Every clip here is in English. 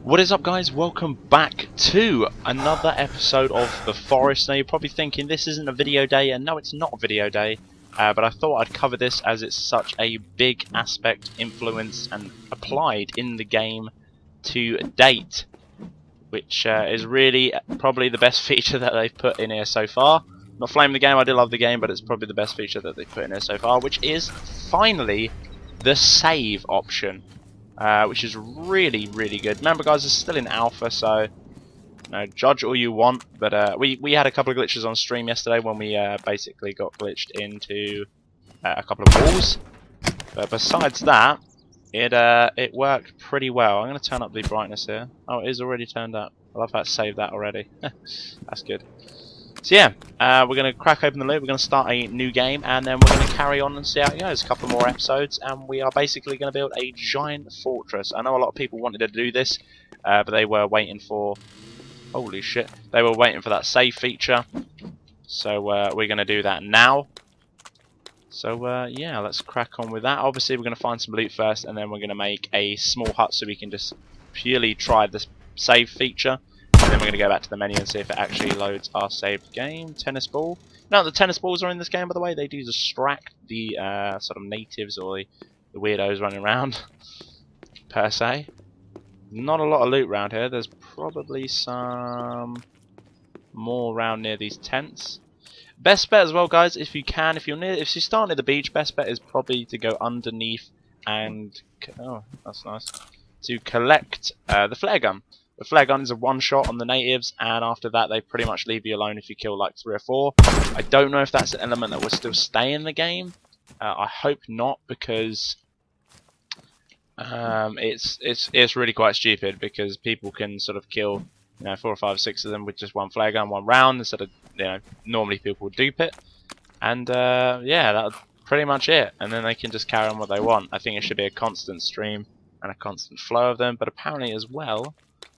What is up, guys? Welcome back to another episode of The Forest. Now you're probably thinking this isn't a video day, and no, it's not a video day, but I thought I'd cover this as it's such a big aspect, influence and applied in the game to date, which is really probably the best feature that they've put in here so far. Not flaming the game, I do love the game, but it's probably the best feature that they've put in here so far, which is finally the save option. Which is really good. Remember, guys, it's still in alpha, so judge all you want. But we had a couple of glitches on stream yesterday when we basically got glitched into a couple of walls. But besides that, it worked pretty well. I'm going to turn up the brightness here. Oh, it is already turned up. I love how it saved that already. That's good. So yeah, we're going to crack open the loot, we're going to start a new game, and then we're going to carry on and see how it goes. A couple more episodes, and we are basically going to build a giant fortress. I know a lot of people wanted to do this, but they were waiting for... Holy shit. They were waiting for that save feature. So we're going to do that now. So yeah, let's crack on with that. Obviously we're going to find some loot first, and then we're going to make a small hut so we can just purely try this save feature. And then we're going to go back to the menu and see if it actually loads our saved game. Tennis ball. Now the tennis balls are in this game, by the way. They do distract the sort of natives or the weirdos running around, per se. Not a lot of loot around here. There's probably some more around near these tents. Best bet as well, guys, if you can, if you start near the beach, best bet is probably to go underneath and oh, that's nice, to collect the flare gun. The flare gun is a one-shot on the natives, and after that they pretty much leave you alone if you kill like 3 or 4. I don't know if that's an element that will still stay in the game. I hope not, because it's really quite stupid, because people can sort of kill 4 or 5 or 6 of them with just one flare gun, one round, instead of normally people would dupe it. And yeah, that's pretty much it. And then they can just carry on what they want. I think it should be a constant stream and a constant flow of them, but apparently as well,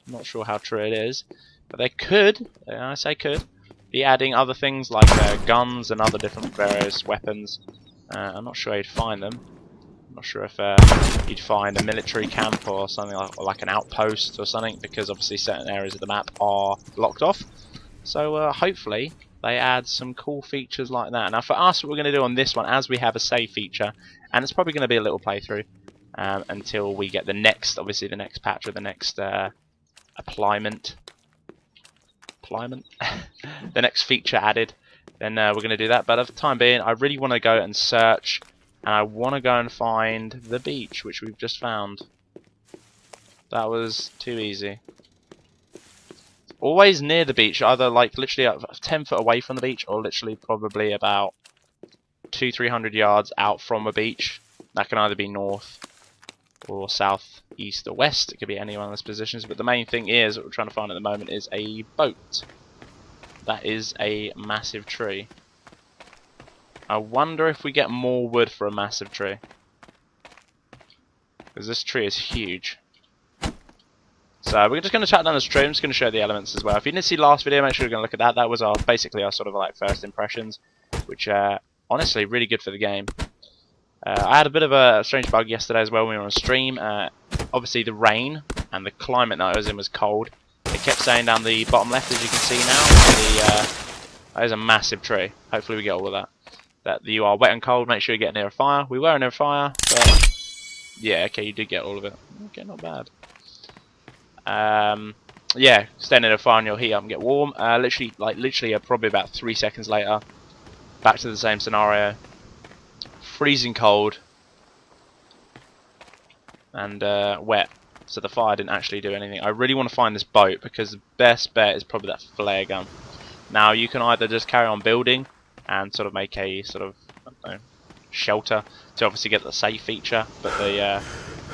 I'm not sure how true it is, but they could, I say could, be adding other things like guns and other different various weapons. I'm not sure you'd find them. I'm not sure if you'd find a military camp or something like an outpost or something, because obviously certain areas of the map are locked off. So hopefully they add some cool features like that. Now for us, what we're going to do on this one, as we have a save feature, and it's probably going to be a little playthrough until we get the next, obviously the next patch or the next applyment the next feature added, then we're going to do that. But at the time being, I really want to go and search, and I want to go and find the beach, which we've just found. That was too easy. Always near the beach, either like literally 10 foot away from the beach, or literally probably about 200-300 yards out from a beach. That can either be north or south, east or west. It could be any one of those positions, but the main thing is what we're trying to find at the moment is a boat. That is a massive tree. I wonder if we get more wood for a massive tree, because this tree is huge. So we're just going to chat down this tree. I'm just going to show the elements as well. If you didn't see last video, make sure you're going to look at that. That was basically our sort of like first impressions, which honestly really good for the game. I had a bit of a strange bug yesterday as well when we were on stream. Obviously the rain and the climate that I was in was cold. It kept saying down the bottom left, as you can see now, that is a massive tree. Hopefully we get all of that. That you are wet and cold, make sure you get near a fire. We were near a fire, but yeah, okay, you did get all of it. Okay, not bad. Yeah, stay near a fire and you'll heat up and get warm. Literally probably about 3 seconds later, back to the same scenario. Freezing cold and wet, so the fire didn't actually do anything. I really want to find this boat, because the best bet is probably that flare gun. Now you can either just carry on building and sort of make a sort of, I don't know, shelter to obviously get the save feature, but the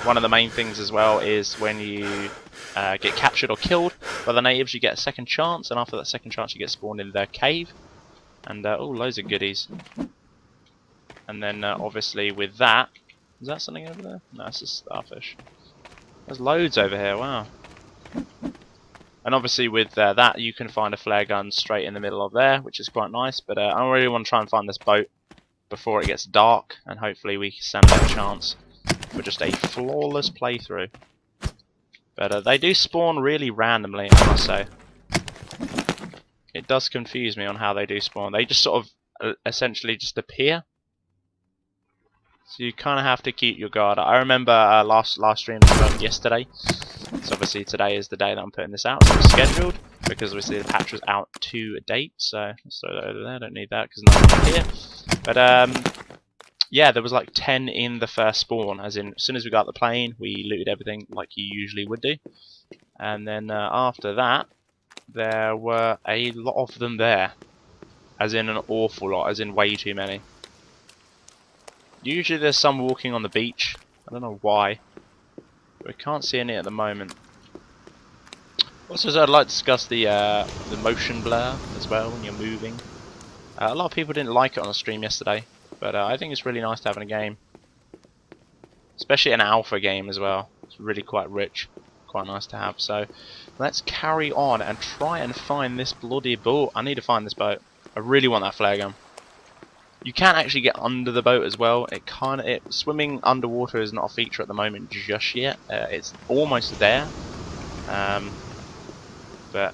one of the main things as well is when you get captured or killed by the natives, you get a second chance, and after that second chance you get spawned in their cave, and oh, loads of goodies. And then obviously with that, is that something over there? No, it's a starfish. There's loads over here, wow. And obviously with that, you can find a flare gun straight in the middle of there, which is quite nice. But I really want to try and find this boat before it gets dark, and hopefully we stand a better chance for just a flawless playthrough. But they do spawn really randomly, I must say. It does confuse me on how they do spawn. They just sort of essentially just appear. So you kind of have to keep your guard up. I remember last stream yesterday. So obviously today is the day that I'm putting this out. So it's scheduled because obviously the patch was out to date. So let's throw that over there. Don't need that because nothing's here. But yeah, there was like 10 in the first spawn. As soon as we got the plane, we looted everything like you usually would do. And then after that, there were a lot of them there. As in an awful lot. As in way too many. Usually there's some walking on the beach. I don't know why. But we can't see any at the moment. Also, I'd like to discuss the motion blur as well when you're moving. A lot of people didn't like it on the stream yesterday. But I think it's really nice to have in a game. Especially an alpha game as well. It's really quite rich. Quite nice to have. So let's carry on and try and find this bloody boat. I need to find this boat. I really want that flare gun. You can actually get under the boat as well. Swimming underwater is not a feature at the moment just yet. It's almost there, but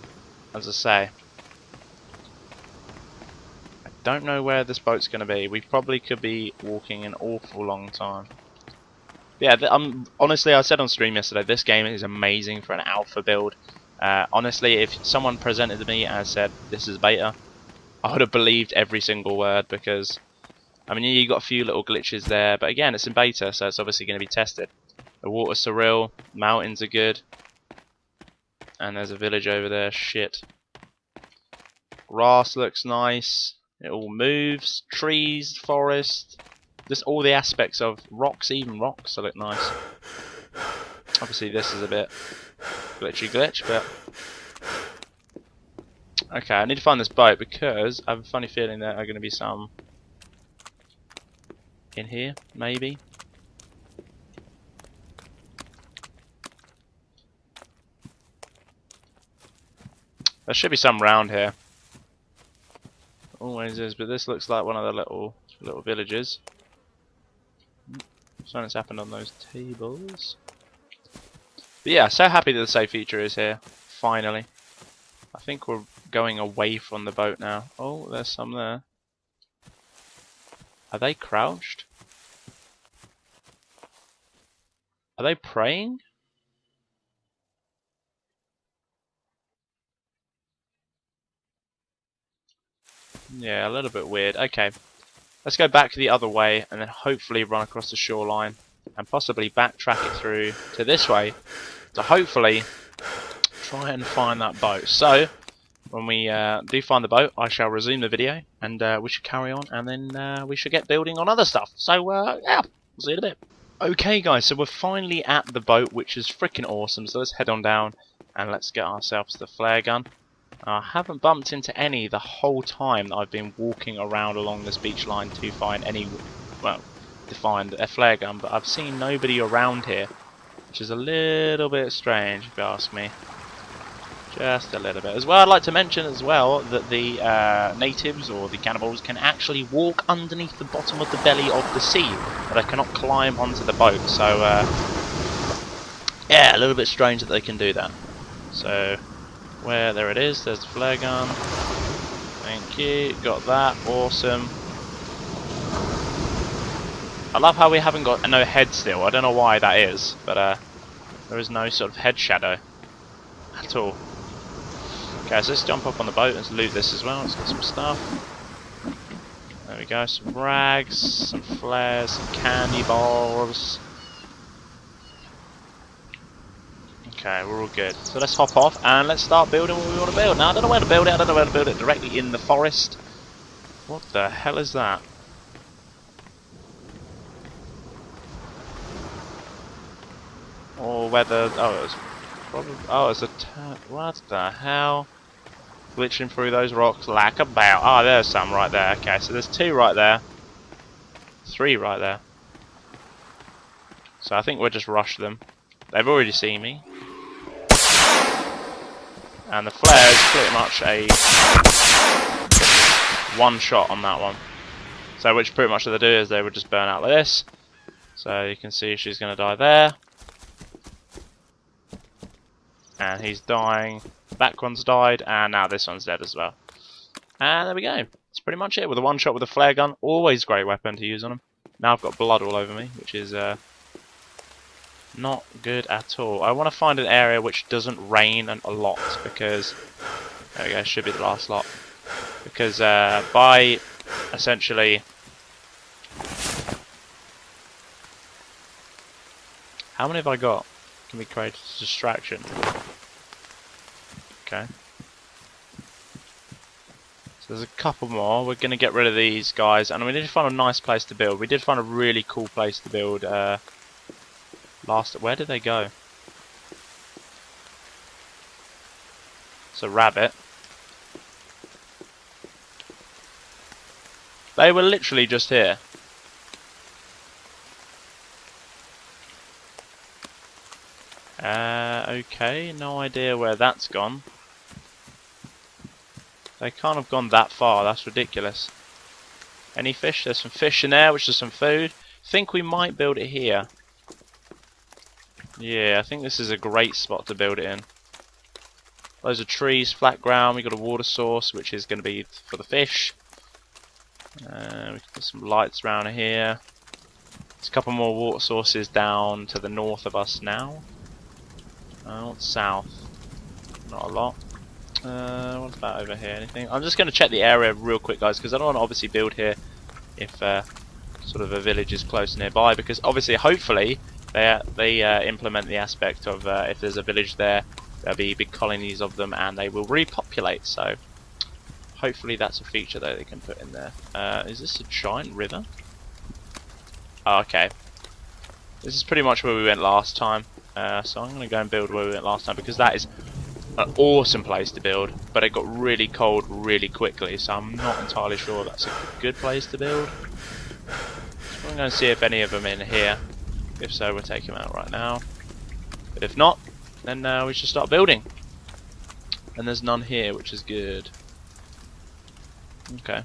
as I say, I don't know where this boat's going to be. We probably could be walking an awful long time. Yeah, honestly, I said on stream yesterday, this game is amazing for an alpha build. Honestly, if someone presented to me and said this is beta, I would have believed every single word because, I mean, you got a few little glitches there, but again, it's in beta, so it's obviously going to be tested. The water's surreal, mountains are good, and there's a village over there, shit. Grass looks nice, it all moves, trees, forest, just all the aspects of rocks, even rocks look nice. Obviously this is a bit glitch, but okay, I need to find this boat because I have a funny feeling there are going to be some in here, maybe. There should be some round here. Always is, but this looks like one of the little villages. Something's happened on those tables. But yeah, so happy that the save feature is here, finally. I think we're going away from the boat now. Oh, there's some there. Are they crouched? Are they praying? Yeah, a little bit weird. Okay, let's go back the other way and then hopefully run across the shoreline and possibly backtrack it through to this way to hopefully try and find that boat. So when we do find the boat, I shall resume the video and we should carry on, and then we should get building on other stuff. So yeah, we'll see you in a bit. Okay guys, so we're finally at the boat, which is freaking awesome. So let's head on down and let's get ourselves the flare gun. I haven't bumped into any the whole time that I've been walking around along this beach line to find any, well, to find a flare gun, but I've seen nobody around here, which is a little bit strange if you ask me. Just a little bit. As well, I'd like to mention as well that the natives or the cannibals can actually walk underneath the bottom of the belly of the sea, but they cannot climb onto the boat. So yeah, a little bit strange that they can do that. So there it is. There's the flare gun. Thank you. Got that. Awesome. I love how we haven't got no head still. I don't know why that is, but there is no sort of head shadow at all. Okay, so let's jump up on the boat and loot this as well. Let's get some stuff. There we go, some rags, some flares, some candy bars. Okay, we're all good. So let's hop off and let's start building what we want to build. Now, I don't know where to build it. I don't know where to build it directly in the forest. What the hell is that? Or whether... oh, it's probably... oh, it's a... what the hell? Glitching through those rocks like a bow. Oh, there's some right there. Okay, so there's 2 right there. 3 right there. So I think we'll just rush them. They've already seen me. And the flare is pretty much a one shot on that one. So which pretty much what they do is they would just burn out like this. So you can see she's going to die there. And he's dying. Back one's died, and now this one's dead as well. And there we go. That's pretty much it. With a one-shot with a flare gun, always a great weapon to use on him. Now I've got blood all over me, which is not good at all. I want to find an area which doesn't rain a lot, because there we go. Should be the last lot. Because by essentially, how many have I got? Can we create a distraction? Okay. So there's a couple more. We're going to get rid of these guys, and we need to find a nice place to build. We did find a really cool place to build where did they go? It's a rabbit. They were literally just here. Okay, no idea where that's gone. They can't have gone that far, that's ridiculous. Any fish? There's some fish in there, which is some food. Think we might build it here. Yeah, I think this is a great spot to build it in. Loads of trees, flat ground, we've got a water source, which is going to be for the fish. We can put some lights around here. There's a couple more water sources down to the north of us now. What's south? Not a lot. What about over here? Anything? I'm just going to check the area real quick, guys, because I don't want to obviously build here if sort of a village is close nearby. Because obviously, hopefully, they implement the aspect of if there's a village there, there'll be big colonies of them, and they will repopulate. So hopefully, that's a feature that they can put in there. Is this a giant river? Oh, okay. This is pretty much where we went last time. So I'm going to go and build where we went last time, because that is an awesome place to build, but it got really cold really quickly, so I'm not entirely sure that's a good place to build. So I'm going to see if any of them are in here. If so, we'll take them out right now. But if not, then we should start building. And there's none here, which is good. Okay.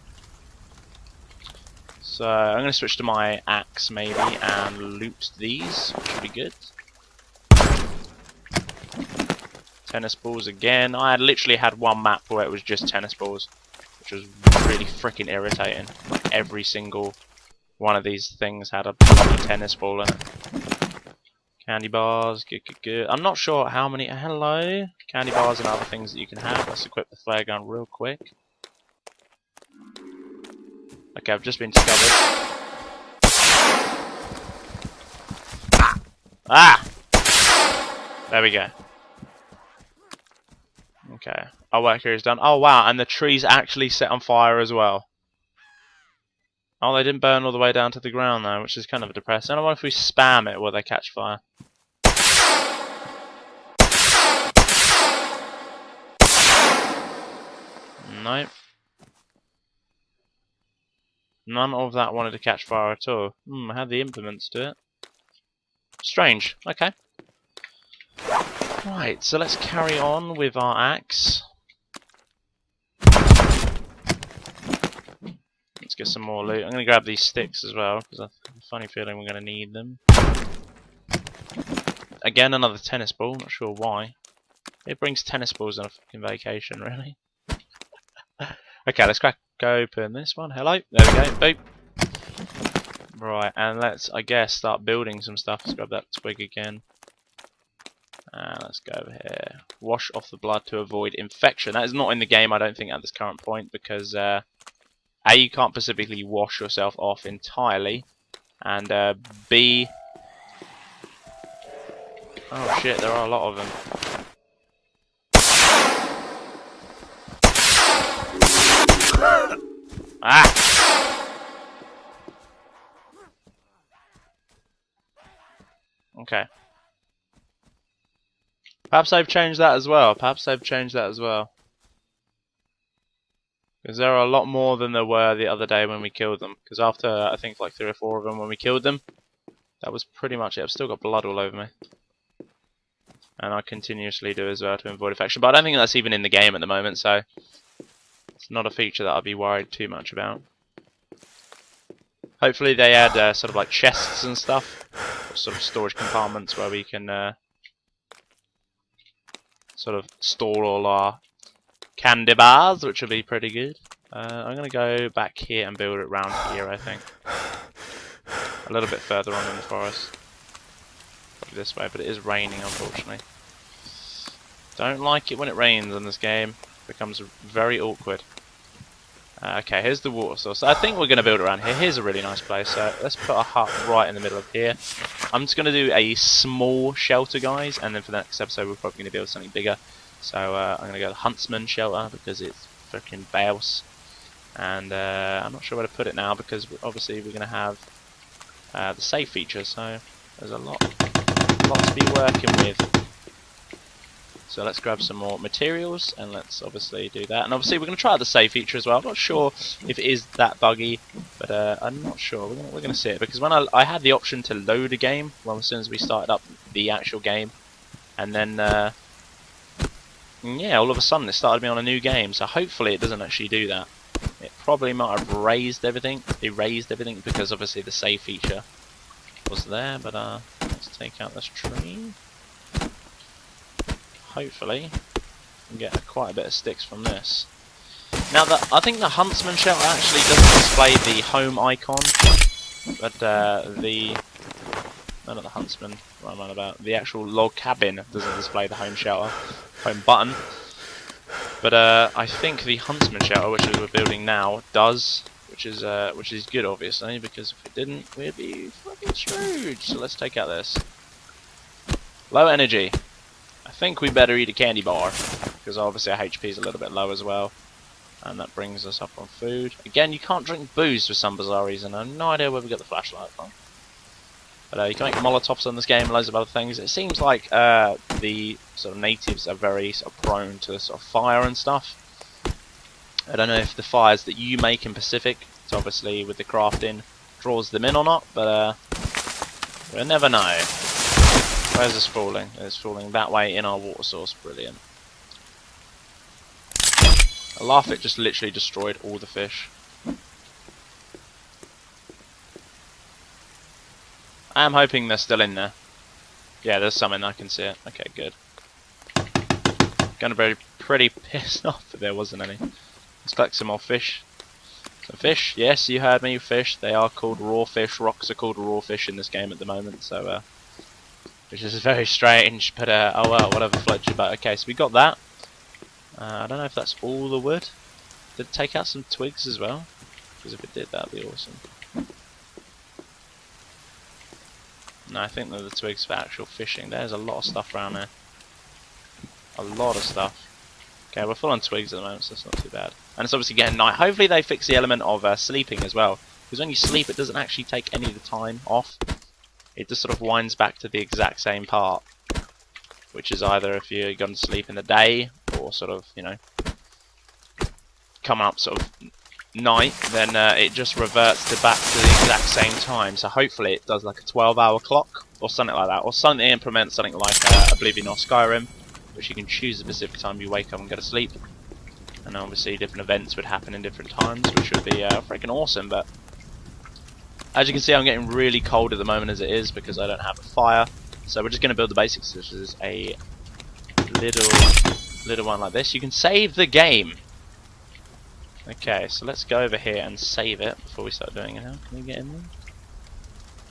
So I'm going to switch to my axe maybe and loot these, which would be good. Tennis balls again. I had literally had one map where it was just tennis balls, which was really freaking irritating. Like every single one of these things had a bloody tennis ball in it. Candy bars, good, good, good. I'm not sure how many. Hello, candy bars and other things that you can have. Let's equip the flare gun real quick. Okay, I've just been discovered. Ah! There we go. Okay, our work here is done. Oh wow, and the tree's actually set on fire as well. Oh, they didn't burn all the way down to the ground though, which is kind of depressing. I wonder if we spam it, will they catch fire? Nope. None of that wanted to catch fire at all. I had the implements to it. Strange. Okay. Right, so let's carry on with our axe. Let's get some more loot. I'm going to grab these sticks as well, because I have a funny feeling we're going to need them. Again, another tennis ball. Not sure why. It brings tennis balls on a fucking vacation, really. Okay, let's crack open this one. Hello. There we go. Boop. Right, and let's, I guess, start building some stuff. Let's grab that twig again. And let's go over here. Wash off the blood to avoid infection. That is not in the game, I don't think, at this current point, because A, you can't specifically wash yourself off entirely, and B, oh shit, there are a lot of them. Ah! Okay. Perhaps they've changed that as well. Because there are a lot more than there were the other day when we killed them. Because after, I think, like 3 or 4 of them when we killed them, that was pretty much it. I've still got blood all over me. And I continuously do as well to avoid infection. But I don't think that's even in the game at the moment, so it's not a feature that I'd be worried too much about. Hopefully they add sort of like chests and stuff, or sort of storage compartments where we can sort of store all our candy bars, which will be pretty good. I'm going to go back here and build it around here, I think. A little bit further on in the forest. Probably this way, but it is raining, unfortunately. Don't like it when it rains in this game. It becomes very awkward. Okay, here's the water source. I think we're going to build around here. Here's a really nice place. So let's put a hut right in the middle of here. I'm just going to do a small shelter, guys, and then for the next episode we're probably going to build something bigger. So I'm going to go the Huntsman shelter because it's freaking bails. And I'm not sure where to put it now because obviously we're going to have the save feature. So there's a lot to be working with. So let's grab some more materials and let's obviously do that. And obviously we're going to try out the save feature as well. I'm not sure if it is that buggy, but I'm not sure. We're going to see it because when I had the option to load a game, well, as soon as we started up the actual game, and then yeah, all of a sudden it started me on a new game. So hopefully it doesn't actually do that. It probably might have erased everything because obviously the save feature was there. But let's take out this tree. Hopefully, we can get quite a bit of sticks from this. Now, I think the Huntsman shelter actually doesn't display the home icon, but no, not the Huntsman. What am I on about? The actual log cabin doesn't display the home shelter, home button. But I think the Huntsman shelter, which we're building now, does, which is good, obviously, because if it didn't, we'd be fucking screwed. So let's take out this low energy. I think we better eat a candy bar, because obviously our HP is a little bit low as well. And that brings us up on food. Again, you can't drink booze for some bizarre reason. I have no idea where we got the flashlight from. But you can make Molotovs on this game and loads of other things. It seems like the sort of natives are very sort of prone to sort of fire and stuff. I don't know if the fires that you make in Pacific, so obviously with the crafting, draws them in or not, but we'll never know. Where's this falling? It's falling that way in our water source. Brilliant. I laugh it just literally destroyed all the fish. I am hoping they're still in there. Yeah, there's some in there, I can see it. Okay, good. Gonna be pretty pissed off if there wasn't any. Let's collect some more fish. Some fish, yes, you heard me, fish. They are called raw fish. Rocks are called raw fish in this game at the moment, so which is very strange, but oh well, whatever floats your boat. Okay, so we got that. I don't know if that's all the wood. Did it take out some twigs as well? Because if it did, that'd be awesome. No, I think they're the twigs for actual fishing. There's a lot of stuff around there. A lot of stuff. Okay, we're full on twigs at the moment, so it's not too bad. And it's obviously getting night. Hopefully they fix the element of sleeping as well. Because when you sleep, it doesn't actually take any of the time off. It just sort of winds back to the exact same part. Which is either if you're going to sleep in the day, or sort of, you know, coming up sort of night, then it just reverts to back to the exact same time. So hopefully it does like a 12-hour clock, or something like that. Or something implements something like Oblivion or Skyrim, which you can choose a specific time you wake up and go to sleep. And obviously different events would happen in different times, which would be freaking awesome. But as you can see, I'm getting really cold at the moment as it is, because I don't have a fire. So we're just going to build the basics, which is a little one like this. You can save the game. Okay, so let's go over here and save it before we start doing it now. Can we get in there?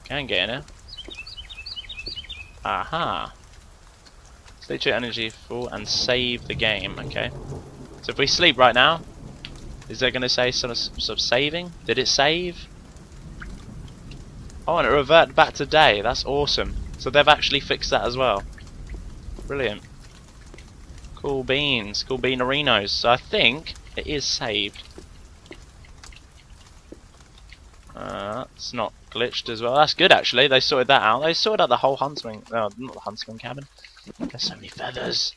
Can get in there. Aha. State your energy full and save the game. Okay. So if we sleep right now, is there going to say sort of saving? Did it save? Oh, and it reverted back to day. That's awesome. So they've actually fixed that as well. Brilliant. Cool beans. Cool beanerinos. So I think it is saved. It's not glitched as well. That's good actually. They sorted that out. They sorted out the whole huntsman. No, not the huntsman cabin. There's so many feathers.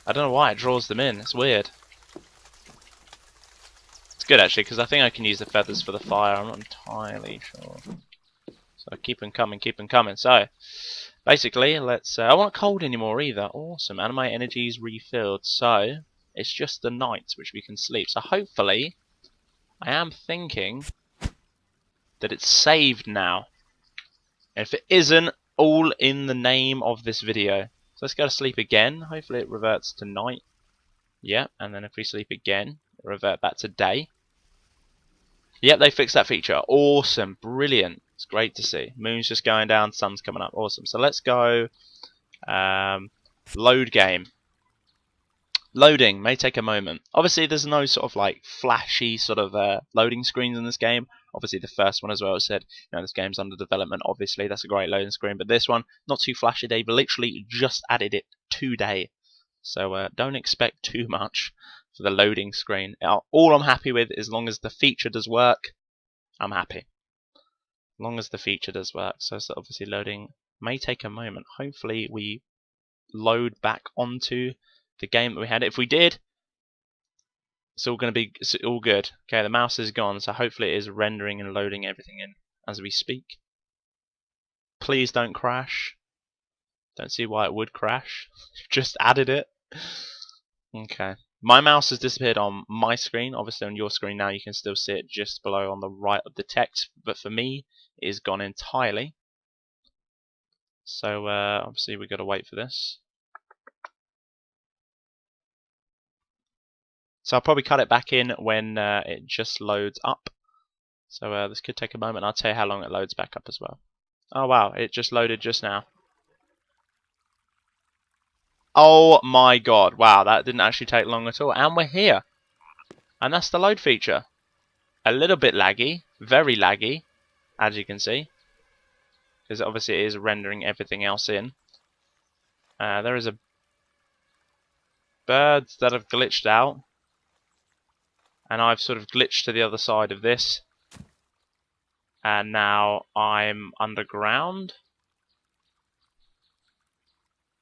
I don't know why it draws them in. It's weird. It's good actually because I think I can use the feathers for the fire. I'm not entirely sure. So keep them coming, keep them coming. So basically, let's. I won't cold anymore either. Awesome. And my energy is refilled. So it's just the night which we can sleep. So hopefully, I am thinking that it's saved now. And if it isn't, all in the name of this video. So let's go to sleep again. Hopefully it reverts to night. Yeah, and then if we sleep again, it'll revert back to day. Yep, they fixed that feature. Awesome, brilliant. It's great to see. Moon's just going down, sun's coming up. Awesome. So let's go load game. Loading may take a moment. Obviously, there's no sort of like flashy sort of loading screens in this game. Obviously, the first one as well said, this game's under development. Obviously, that's a great loading screen. But this one, not too flashy. They've literally just added it today. So don't expect too much for the loading screen. All I'm happy with, as long as the feature does work, I'm happy. As long as the feature does work. So obviously loading may take a moment. Hopefully we load back onto the game that we had. If we did, it's all all good. Okay, the mouse is gone, so hopefully it is rendering and loading everything in as we speak. Please don't crash. Don't see why it would crash. Just added it. Okay. My mouse has disappeared on my screen. Obviously on your screen now you can still see it just below on the right of the text, but for me it is gone entirely. So obviously we've got to wait for this. So I'll probably cut it back in when it just loads up. So this could take a moment. I'll tell you how long it loads back up as well. Oh wow, it just loaded just now. Oh my god, wow, that didn't actually take long at all. And we're here. And that's the load feature. A little bit laggy, very laggy, as you can see. Because obviously it is rendering everything else in. There is a birds that have glitched out. And I've sort of glitched to the other side of this. And now I'm underground.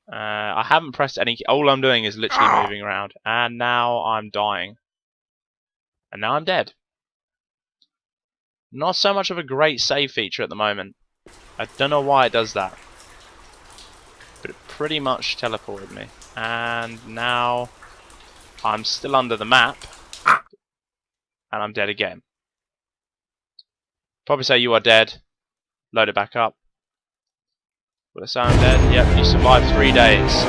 I haven't pressed any. All I'm doing is literally moving around. And now I'm dying. And now I'm dead. Not so much of a great save feature at the moment. I don't know why it does that. But it pretty much teleported me. And now I'm still under the map. And I'm dead again. Probably say you are dead. Load it back up. Will it sound dead? Yep, you survived 3 days.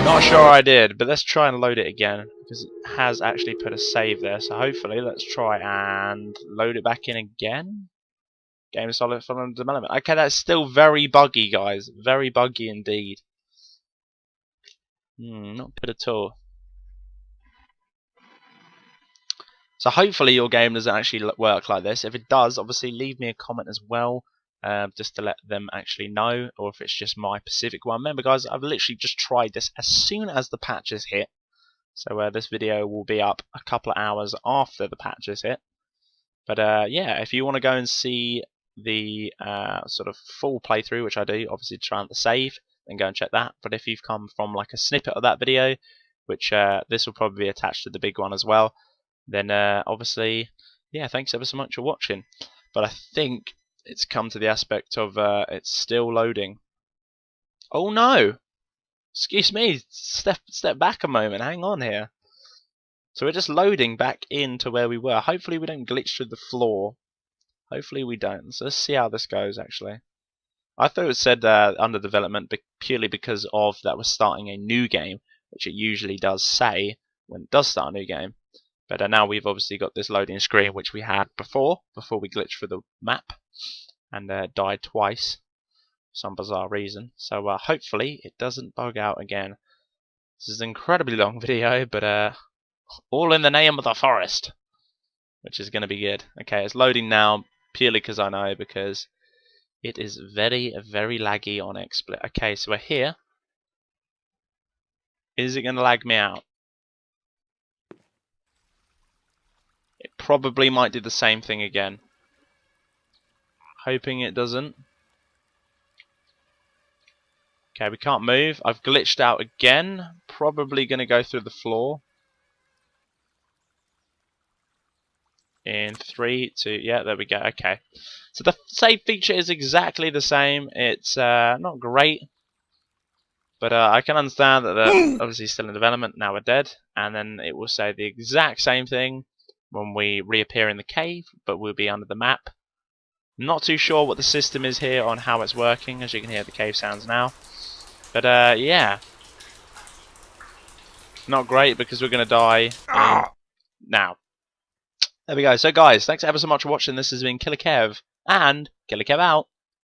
Not sure I did, but let's try and load it again. Because it has actually put a save there. So hopefully, let's try and load it back in again. Game is solid for development. Okay, that's still very buggy, guys. Very buggy indeed. Not good at all. So hopefully your game doesn't actually work like this. If it does, obviously leave me a comment as well, just to let them actually know, or if it's just my specific one. Remember guys, I've literally just tried this as soon as the patches hit. So this video will be up a couple of hours after the patches hit. But yeah, if you want to go and see the sort of full playthrough, which I do, obviously try and save, then go and check that. But if you've come from like a snippet of that video, which this will probably be attached to the big one as well, then obviously, yeah, thanks ever so much for watching. But I think it's come to the aspect of it's still loading. Oh no! Excuse me, step back a moment, hang on here. So we're just loading back into where we were. Hopefully we don't glitch through the floor. Hopefully we don't. So let's see how this goes actually. I thought it said under development purely because of that we're starting a new game, which it usually does say when it does start a new game. But now we've obviously got this loading screen which we had before we glitched through the map and died twice for some bizarre reason. So hopefully it doesn't bug out again. This is an incredibly long video, but all in the name of the forest, which is going to be good. Okay, it's loading now purely because I know, because it is very, very laggy on XSplit. Okay, so we're here. Is it going to lag me out? It probably might do the same thing again. Hoping it doesn't. Okay, we can't move. I've glitched out again. Probably going to go through the floor. In 3, 2, yeah, there we go. Okay. So the save feature is exactly the same. It's not great. But I can understand that they're obviously still in development. Now we're dead. And then it will say the exact same thing when we reappear in the cave, but we'll be under the map. Not too sure what the system is here on how it's working, as you can hear the cave sounds now. But yeah, not great because we're going to die in now. There we go. So guys, thanks ever so much for watching. This has been Killerkev, and Killerkev out.